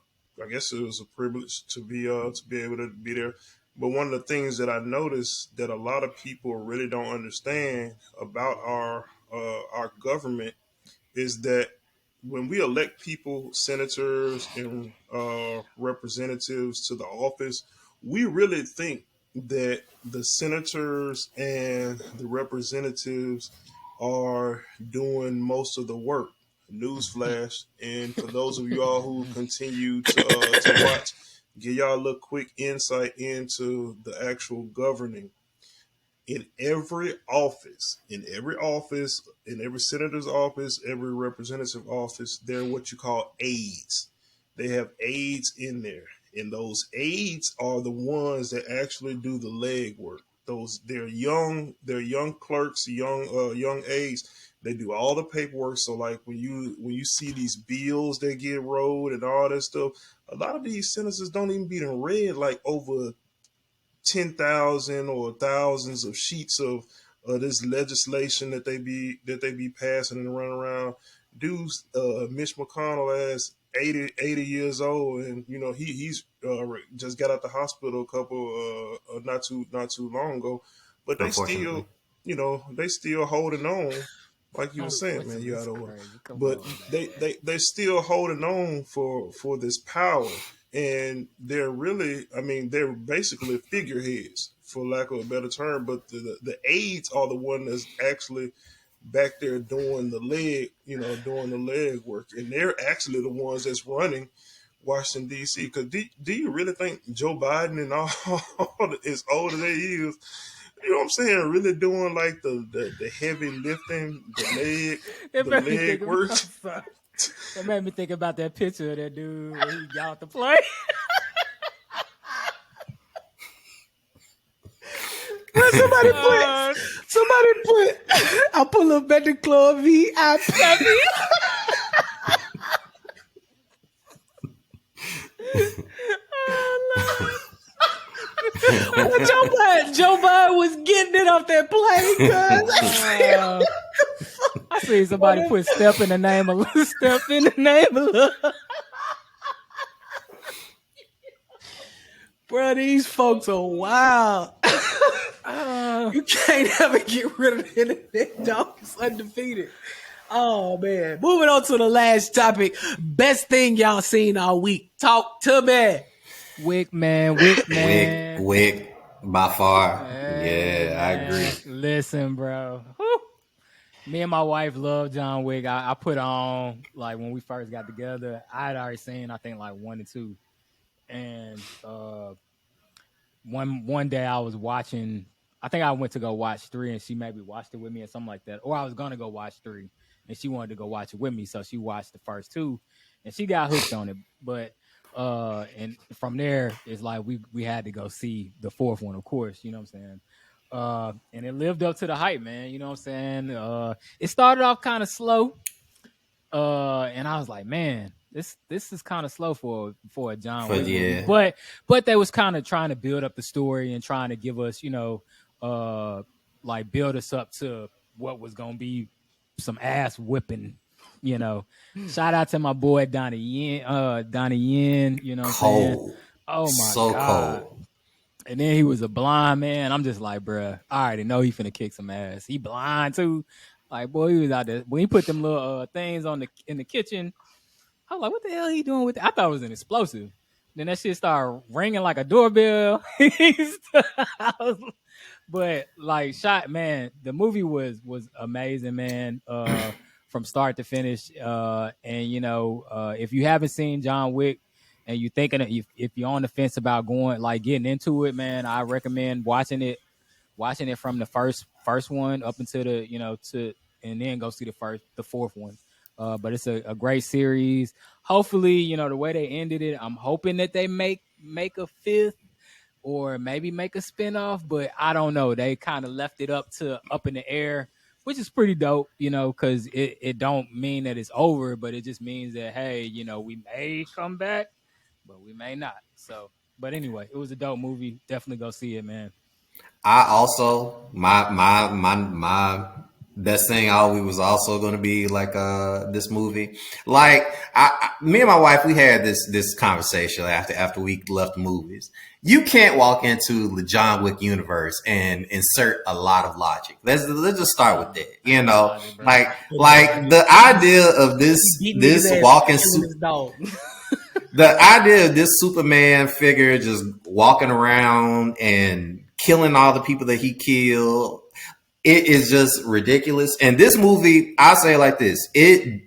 guess it was a privilege to be able to be there. But one of the things that I noticed that a lot of people really don't understand about our government is that when we elect people, senators and representatives to the office, we really think that the senators and the representatives are doing most of the work. Newsflash, and for those of y'all who continue to watch, give y'all a little quick insight into the actual governing. In every office, in every senator's office, every representative office, they're what you call aides. They have aides in there, and those aides are the ones that actually do the legwork. They're young clerks, young aides. They do all the paperwork. So like when you see these bills that get rolled and all that stuff, a lot of these sentences don't even be read like over 10,000 or thousands of sheets of this legislation that they be passing and running around. Dudes, Mitch McConnell as 80 years old, and you know he's just got out the hospital a couple not too long ago. but they Unfortunately. still, they still holding on. Like you were saying, man, you Unfortunately, got it's over. crazy. Come But on, man. they're still holding on for this power, and they're really, I mean, they're basically figureheads, for lack of a better term. But the aides are the one that's actually back there doing the leg work, and they're actually the ones that's running Washington D.C. Because do you really think Joe Biden and all as old as they is, you know what I'm saying, really doing like the heavy lifting, It the made me think leg work? about it made me think about that picture of that dude when he got off the plane. Well, somebody put, I pull up at the club VIP. Joe Biden was getting it off that plane, cuz. I see somebody put step in the name of step in the name of love. Bro, these folks are wild. You can't ever get rid of the internet, dog. It's undefeated. Oh, man. Moving on to the last topic. Best thing y'all seen all week. Talk to me. Wick man. Wick, by far. Hey, Yeah, I man. agree. Listen, bro. Whew. Me and my wife love John Wick. I put on, like, when we first got together, I had already seen, I think, like 1 and 2. And one day I was watching, I think I went to go watch 3, and she maybe watched it with me or something like that. Or I was going to go watch 3, and she wanted to go watch it with me. So she watched the first 2, and she got hooked on it. But and from there, it's like we had to go see the 4th one, of course. You know what I'm saying? And it lived up to the hype, man. You know what I'm saying? It started off kind of slow. And I was like, man, this is kind of slow for a John Wick movie. But they was kind of trying to build up the story and trying to give us, like build us up to what was gonna be some ass whipping. Shout out to my boy Donnie Yen. You know what I'm saying? Oh my so god. Cold. And then he was a blind man. I'm just like, bruh, I already know he finna kick some ass. He blind too. Like, boy, he was out there. When he put them little things in the kitchen, I was like, what the hell he doing with it? I thought it was an explosive. Then that shit started ringing like a doorbell. But like, man, the movie was amazing, man. From start to finish. And if you haven't seen John Wick and you're thinking if you're on the fence about getting into it, man, I recommend watching it from the first one up until and then go see the 4th one. But it's a great series. Hopefully, the way they ended it, I'm hoping that they make a 5th or maybe make a spinoff, but I don't know. They kind of left it up in the air, which is pretty dope, because it don't mean that it's over, but it just means that, hey, we may come back, but we may not. So, but anyway, it was a dope movie. Definitely go see it, man. I also my best thing always was also going to be like this movie. Like me and my wife, we had this conversation after we left the movies. You can't walk into the John Wick universe and insert a lot of logic. Let's just start with that. Like the idea of this walking the idea of this Superman figure just walking around and killing all the people that he killed, it is just ridiculous. And this movie, I say it like this, it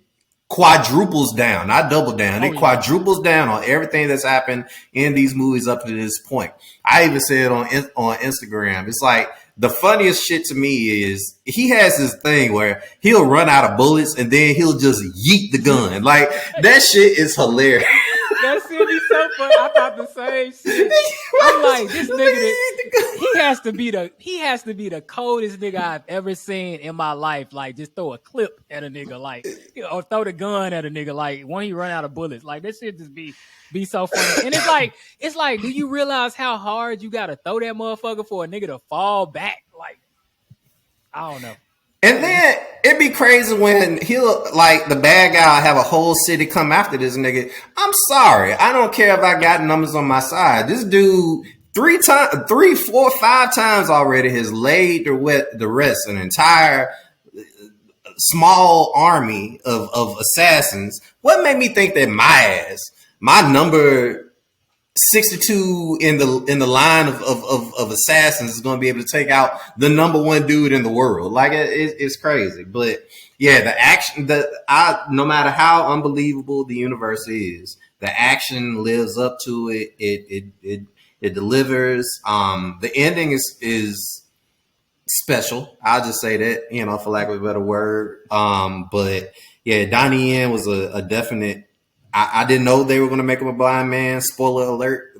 quadruples down, not double down. It quadruples down on everything that's happened in these movies up to this point. I even said on Instagram, it's like the funniest shit to me is he has this thing where he'll run out of bullets and then he'll just yeet the gun. Like that shit is hilarious. That shit is so funny. I thought the same shit. I'm like, this nigga, he has to be the coldest nigga I've ever seen in my life. Like, just throw a clip at a nigga, like, or throw the gun at a nigga, like, when he run out of bullets. Like, that shit just be so funny. And it's like, do you realize how hard you gotta throw that motherfucker for a nigga to fall back? Like, I don't know. And then it'd be crazy when he'll, like, the bad guy will have a whole city come after this nigga. I'm sorry. I don't care if I got numbers on my side. This dude three, four, 5 times already has laid the rest an entire small army of assassins. What made me think that my number 62 in the line of assassins is going to be able to take out the number one dude in the world? Like it's crazy. But yeah, the action, no matter how unbelievable the universe is, the action lives up to it. It delivers. The ending is special. I'll just say that, for lack of a better word. But yeah, Donnie Yen was a definite. I didn't know they were going to make him a blind man. Spoiler alert.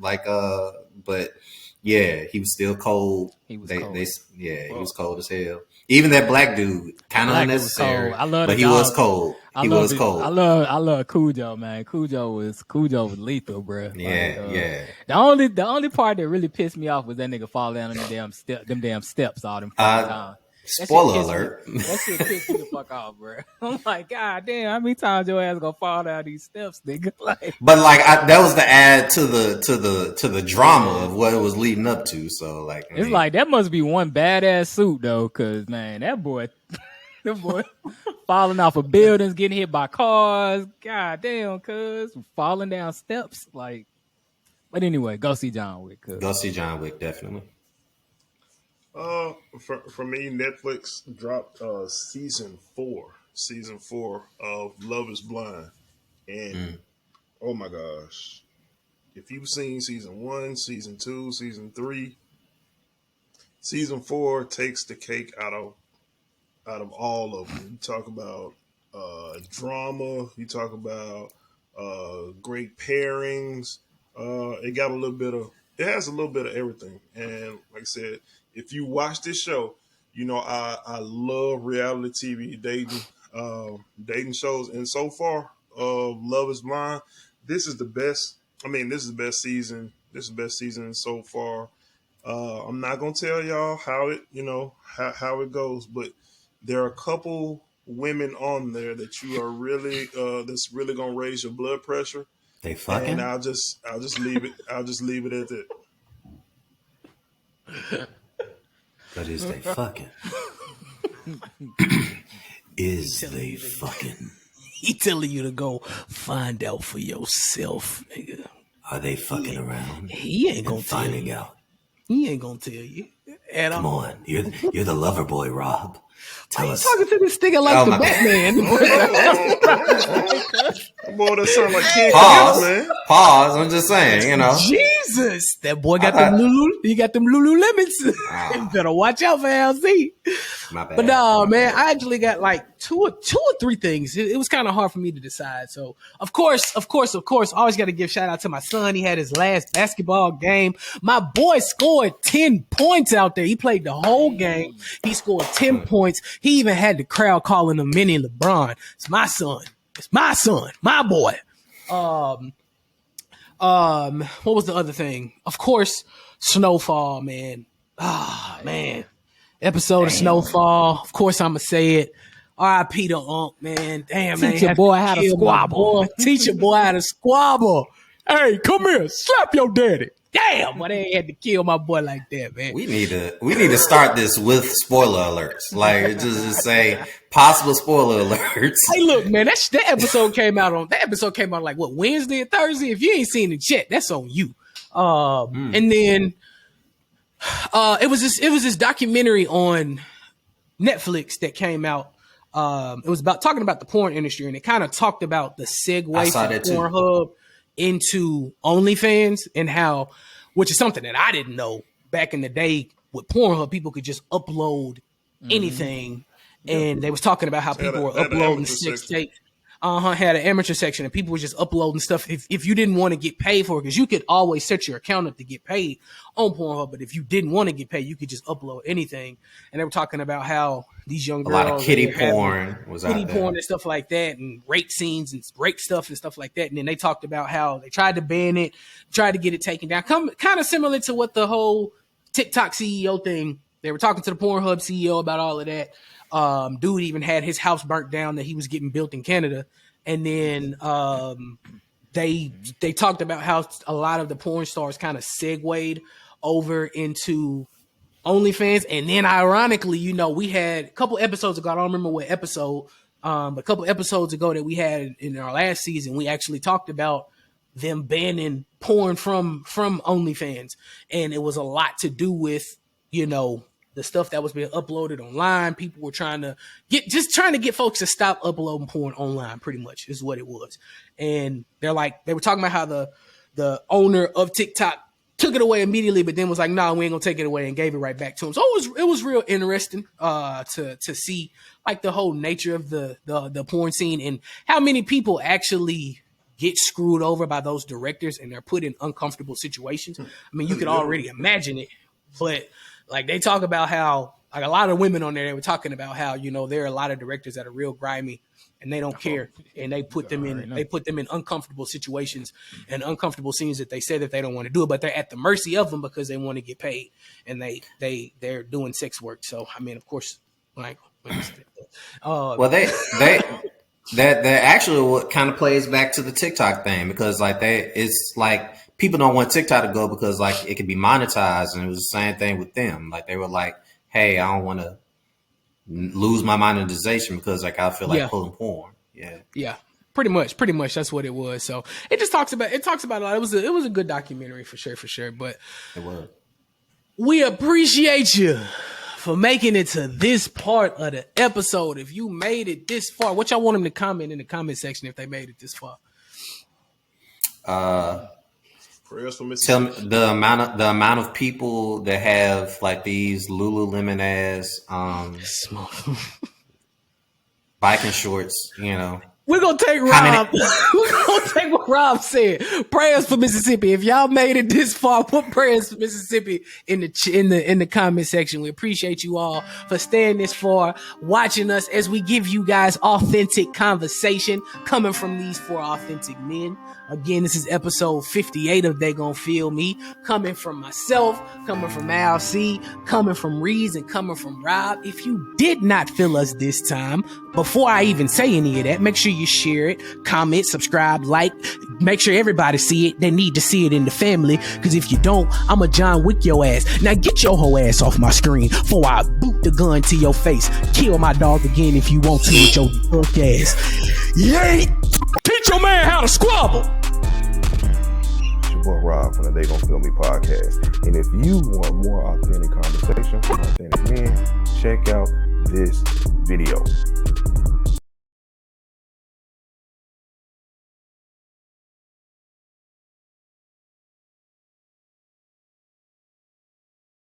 But yeah, he was still cold. He was cold. He was cold as hell. Even that black dude, kind of unnecessary. I love, but he was cold. He was cold. I love Cujo, man. Cujo was lethal, bro. Yeah. The only part that really pissed me off was that nigga fall down on them damn steps all them fucking time. Spoiler alert. That shit pissed me the fuck off, bro. I'm like, God damn, how many times your ass gonna fall down these steps, nigga? But that was the add to the drama of what it was leading up to. So it's like that must be one badass suit though, cause man, that boy falling off of buildings, getting hit by cars. God damn, cuz falling down steps. But anyway, go see John Wick. Go see John Wick, definitely. For me, Netflix dropped season 4 of Love Is Blind, and oh my gosh, if you've seen season 1, season 2, season 3, season 4 takes the cake out of all of them. You talk about drama, you talk about great pairings. It has a little bit of everything, and like I said, if you watch this show, I love reality TV dating shows, and so far, Love Is Blind, this is the best. This is the best season. This is the best season so far. I'm not gonna tell y'all how it goes, but there are a couple women on there that you are really that's really gonna raise your blood pressure. They fucking. And I'll just leave it. I'll just leave it at that. But is they fucking? Is they fucking? He telling you to go find out for yourself, nigga. Are they fucking around? He ain't gonna finding out. He ain't gonna tell you. Come on, you're the lover boy, Rob. Tell us. Talking to this nigga like the Batman. Boy, that sound like King Pause, man. Pause. I'm just saying, Jesus, that boy got them Lulu. He got them Lululemons. You better watch out for LZ. My bad. But no, man, I actually got like two or three things. It was kind of hard for me to decide. So, of course, always got to give shout out to my son. He had his last basketball game. My boy scored 10 points out there. He played the whole game. He scored 10 points. He even had the crowd calling him Mini LeBron. It's my son. It's my son. My boy. What was the other thing? Of course, Snowfall, man. Man. Episode of Snowfall. Of course, I'm going to say it. R.I.P. to Unc, man. Damn, man. Teach your boy how to squabble. Teach your boy how to squabble. Hey, come here. Slap your daddy. Damn, why they had to kill my boy like that, man? We need to start this with spoiler alerts. Like just say possible spoiler alerts. Hey, look, man, that episode came out like what, Wednesday or Thursday? If you ain't seen it yet, that's on you. And then it was this documentary on Netflix that came out. It was talking about the porn industry, and it kind of talked about the segue from Pornhub into OnlyFans, and how, which is something that I didn't know back in the day with Pornhub, people could just upload anything, and they was talking about how people were uploading sex tapes. Had an amateur section, and people were just uploading stuff. If you didn't want to get paid for it, because you could always set your account up to get paid on Pornhub, but if you didn't want to get paid, you could just upload anything. And they were talking about how these young girls, a lot of kitty porn was out there, kitty porn and stuff like that, and rape scenes and rape stuff and stuff like that. And then they talked about how they tried to ban it, tried to get it taken down. Kind of similar to what the whole TikTok CEO thing. They were talking to the Pornhub CEO about all of that. Dude even had his house burnt down that he was getting built in Canada. And then they talked about how a lot of the porn stars kind of segued over into OnlyFans. And then ironically, you know, we had a couple episodes ago, I don't remember what episode, but a couple episodes ago that we had in our last season, we actually talked about them banning porn from OnlyFans. And it was a lot to do with, you know, the stuff that was being uploaded online. People were trying to get folks to stop uploading porn online, pretty much is what it was. And they were talking about how the owner of TikTok took it away immediately, but then was like, "Nah, we ain't gonna take it away," and gave it right back to him. So it was real interesting to see like the whole nature of the porn scene and how many people actually get screwed over by those directors and they're put in uncomfortable situations. I mean, you could already imagine it, but like they talk about how like a lot of women on there, they were talking about how, you know, there are a lot of directors that are real grimy and they don't care. And they put them in uncomfortable situations and uncomfortable scenes that they say that they don't want to do it, but they're at the mercy of them because they want to get paid and they're doing sex work. So, I mean, of course, like, well, that actually what kind of plays back to the TikTok thing, because like it's like people don't want TikTok to go because like it can be monetized, and it was the same thing with them. Like they were like, "Hey, I don't want to lose my monetization because like I feel like pulling porn." Yeah, pretty much. That's what it was. So it talks about a lot. It was a good documentary for sure. But it was. We appreciate you for making it to this part of the episode. If you made it this far, what y'all want them to comment in the comment section if they made it this far? Prayers for Tell me the amount of people that have like these Lululemon ass biking shorts, you know. We're gonna take Rob. We're gonna take what Rob said. Prayers for Mississippi. If y'all made it this far, put prayers for Mississippi in the comment section. We appreciate you all for staying this far, watching us as we give you guys authentic conversation coming from these four authentic men. Again, this is episode 58 of They Gon' Feel Me, coming from myself, coming from Al C, coming from Reeds, and coming from Rob. If you did not feel us this time, before I even say any of that, make sure you share it, comment, subscribe, like, make sure everybody see it. They need to see it in the family, because if you don't, I'm a John Wick your ass. Now get your whole ass off my screen before I boot the gun to your face. Kill my dog again if you want to with your duck ass. Yay! Teach your man how to squabble. Boy Rob from the They Gon' Feel Me podcast. And if you want more authentic conversation from authentic men, check out this video.